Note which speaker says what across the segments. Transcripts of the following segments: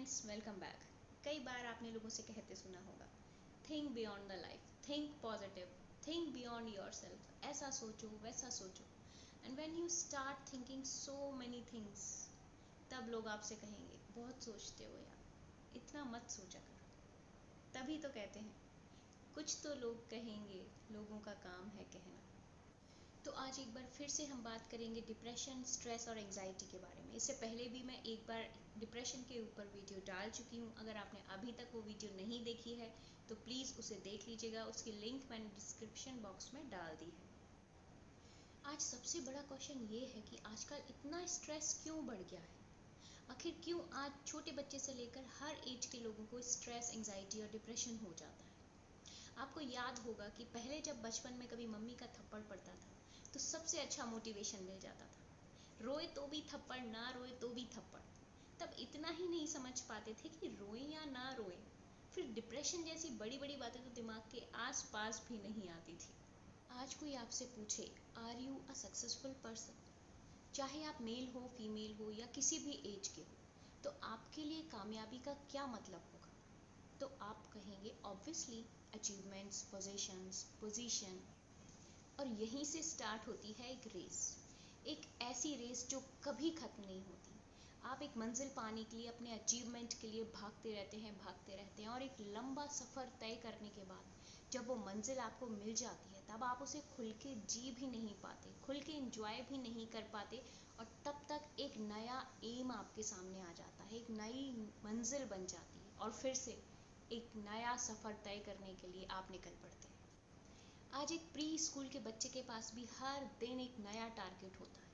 Speaker 1: Friends, welcome back. कई बार आपने लोगों से कहते सुना होगा, think beyond the life, think positive, think beyond yourself, ऐसा सोचो वैसा सोचो। And when you start thinking so many things, तब लोग आपसे कहेंगे बहुत सोचते हो यार, इतना मत सोचा करो। तभी तो कहते हैं कुछ तो लोग कहेंगे, लोगों का काम है कहना। तो आज एक बार फिर से हम बात करेंगे डिप्रेशन, स्ट्रेस और एंजाइटी के बारे में। इससे पहले भी मैं एक बार डिप्रेशन के ऊपर वीडियो डाल चुकी हूँ। अगर आपने अभी तक वो वीडियो नहीं देखी है तो प्लीज़ उसे देख लीजिएगा, उसकी लिंक मैंने डिस्क्रिप्शन बॉक्स में डाल दी है। आज सबसे बड़ा क्वेश्चन ये है कि आजकल इतना स्ट्रेस क्यों बढ़ गया है। आखिर क्यों आज छोटे बच्चे से लेकर हर एज के लोगों को स्ट्रेस, एंजाइटी और डिप्रेशन हो जाता है। आपको याद होगा कि पहले जब बचपन में कभी मम्मी का थप्पड़ पड़ता था तो सबसे अच्छा मोटिवेशन मिल जाता था। रोए तो भी थप्पड़, ना रोए तो भी थप्पड़। तब इतना ही नहीं समझ पाते थे कि रोए या ना रोए। फिर डिप्रेशन जैसी बड़ी बड़ी बातें तो दिमाग के आस पास भी नहीं आती थी। आज कोई आपसे पूछे, are you a successful person, चाहे आप मेल हो, फीमेल हो या किसी भी एज के हो, तो आपके लिए कामयाबी का क्या मतलब होगा? तो आप कहेंगे ऑब्वियसली अचीवमेंट्स, पोजीशन। और यहीं से स्टार्ट होती है एक रेस, एक ऐसी रेस जो कभी खत्म नहीं होती। आप एक मंजिल पाने के लिए, अपने अचीवमेंट के लिए भागते रहते हैं और एक लंबा सफ़र तय करने के बाद जब वो मंजिल आपको मिल जाती है तब आप उसे खुल के जी भी नहीं पाते, खुल के एंजॉय भी नहीं कर पाते। और तब तक एक नया एम आपके सामने आ जाता है, एक नई मंजिल बन जाती है और फिर से एक नया सफ़र तय करने के लिए आप निकल पड़ते हैं। आज एक प्री स्कूल के बच्चे के पास भी हर दिन एक नया टारगेट होता है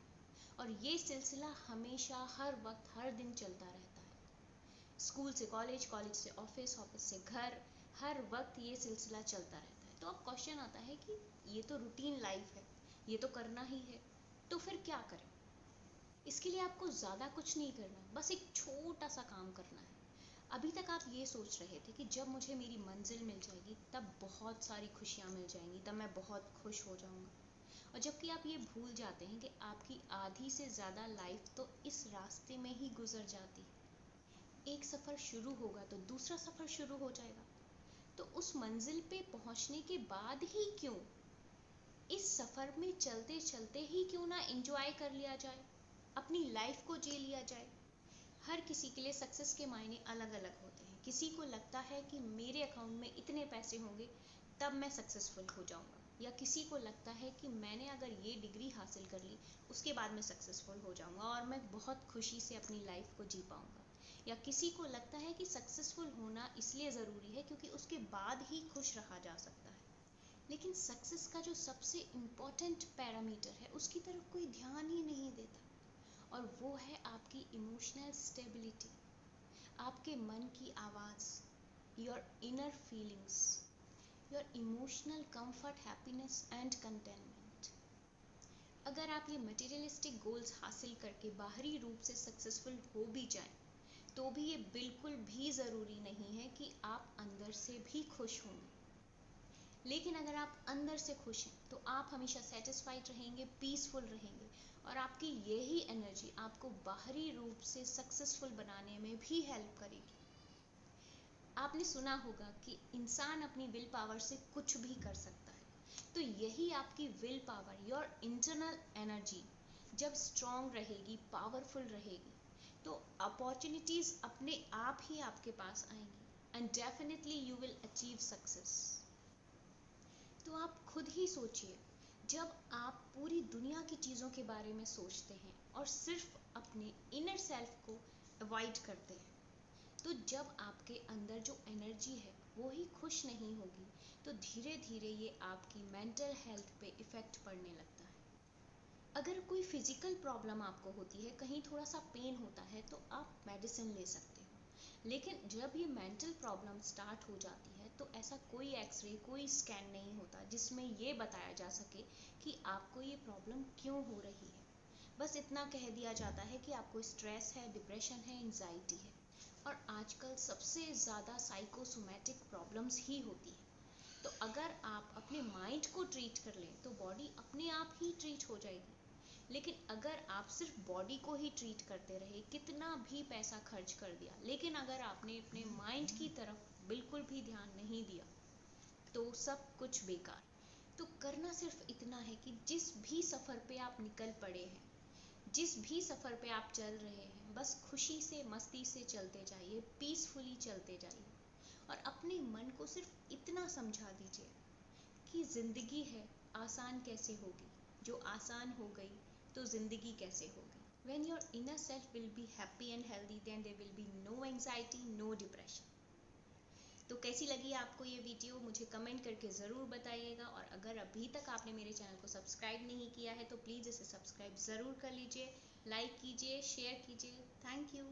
Speaker 1: और ये सिलसिला हमेशा, हर वक्त, हर दिन चलता रहता है। स्कूल से कॉलेज, कॉलेज से ऑफिस, ऑफिस से घर, हर वक्त ये सिलसिला चलता रहता है। तो अब क्वेश्चन आता है कि ये तो रूटीन लाइफ है, ये तो करना ही है, तो फिर क्या करें? इसके लिए आपको ज़्यादा कुछ नहीं करना, बस एक छोटा सा काम करना है। अभी तक आप ये सोच रहे थे कि जब मुझे मेरी मंजिल मिल जाएगी तब बहुत सारी खुशियाँ मिल जाएंगी, तब मैं बहुत खुश हो जाऊँगा। और जबकि आप ये भूल जाते हैं कि आपकी आधी से ज़्यादा लाइफ तो इस रास्ते में ही गुजर जाती है। एक सफ़र शुरू होगा तो दूसरा सफ़र शुरू हो जाएगा। तो उस मंजिल पे पहुँचने के बाद ही क्यों, इस सफ़र में चलते चलते ही क्यों ना एंजॉय कर लिया जाए, अपनी लाइफ को जी लिया जाए। हर किसी के लिए सक्सेस के मायने अलग अलग होते हैं। किसी को लगता है कि मेरे अकाउंट में इतने पैसे होंगे तब मैं सक्सेसफुल हो जाऊंगा, या किसी को लगता है कि मैंने अगर ये डिग्री हासिल कर ली उसके बाद मैं सक्सेसफुल हो जाऊंगा और मैं बहुत खुशी से अपनी लाइफ को जी पाऊंगा। या किसी को लगता है कि सक्सेसफुल होना इसलिए ज़रूरी है क्योंकि उसके बाद ही खुश रहा जा सकता है। लेकिन सक्सेस का जो सबसे इम्पोर्टेंट पैरामीटर है उसकी तरफ कोई ध्यान ही नहीं देता, और वो है आपकी इमोशनल स्टेबिलिटी, आपके मन की आवाज़, your inner feelings, your emotional comfort, happiness and containment. अगर आप ये मटेरियलिस्टिक गोल्स हासिल करके बाहरी रूप से सक्सेसफुल हो भी जाएं, तो भी ये बिल्कुल भी ज़रूरी नहीं है कि आप अंदर से भी खुश होंगे। लेकिन अगर आप अंदर से खुश हैं तो आप हमेशा सेटिस्फाइड रहेंगे, पीसफुल रहेंगे, और आपकी यही एनर्जी आपको बाहरी रूप से सक्सेसफुल बनाने में भी हेल्प करेगी। आपने सुना होगा कि इंसान अपनी विल पावर से कुछ भी कर सकता है। तो यही आपकी will power, your internal energy जब स्ट्रॉन्ग रहेगी, पावरफुल रहेगी, तो अपॉर्चुनिटीज़ अपने आप ही आपके पास आएंगी and definitely you will achieve success. तो आप खुद ही सोचिए, जब आप पूरी दुनिया की चीज़ों के बारे में सोचते हैं और सिर्फ अपने इनर सेल्फ को अवॉइड करते हैं, तो जब आपके अंदर जो एनर्जी है वो ही खुश नहीं होगी, तो धीरे धीरे ये आपकी मेंटल हेल्थ पे इफ़ेक्ट पड़ने लगता है। अगर कोई फिज़िकल प्रॉब्लम आपको होती है, कहीं थोड़ा सा पेन होता है, तो आप मेडिसिन ले सकते हो। लेकिन जब ये मेंटल प्रॉब्लम स्टार्ट हो जाती है तो ऐसा कोई एक्सरे, कोई स्कैन नहीं होता जिसमें ये बताया जा सके कि आपको ये प्रॉब्लम क्यों हो रही है। बस इतना कह दिया जाता है कि आपको स्ट्रेस है, डिप्रेशन है, एंजाइटी है। और आजकल सबसे ज़्यादा साइकोसोमैटिक प्रॉब्लम्स ही होती है। तो अगर आप अपने माइंड को ट्रीट कर लें तो बॉडी अपने आप ही ट्रीट हो जाएगी। लेकिन अगर आप सिर्फ बॉडी को ही ट्रीट करते रहे, कितना भी पैसा खर्च कर दिया, लेकिन अगर आपने अपने माइंड की तरफ बिल्कुल भी ध्यान नहीं दिया, तो सब कुछ बेकार। तो करना सिर्फ इतना है कि जिस भी सफ़र पे आप निकल पड़े हैं, जिस भी सफ़र पे आप चल रहे हैं, बस खुशी से मस्ती से चलते जाइए, पीसफुली चलते जाइए, और अपने मन को सिर्फ इतना समझा दीजिए कि ज़िंदगी है, आसान कैसे होगी, जो आसान हो गई तो ज़िंदगी कैसे होगी। When your inner self will be happy and healthy, then there will be no anxiety, no depression. तो कैसी लगी आपको ये वीडियो, मुझे कमेंट करके ज़रूर बताइएगा। और अगर अभी तक आपने मेरे चैनल को सब्सक्राइब नहीं किया है तो प्लीज़ इसे सब्सक्राइब ज़रूर कर लीजिए, लाइक कीजिए, शेयर कीजिए। Thank you.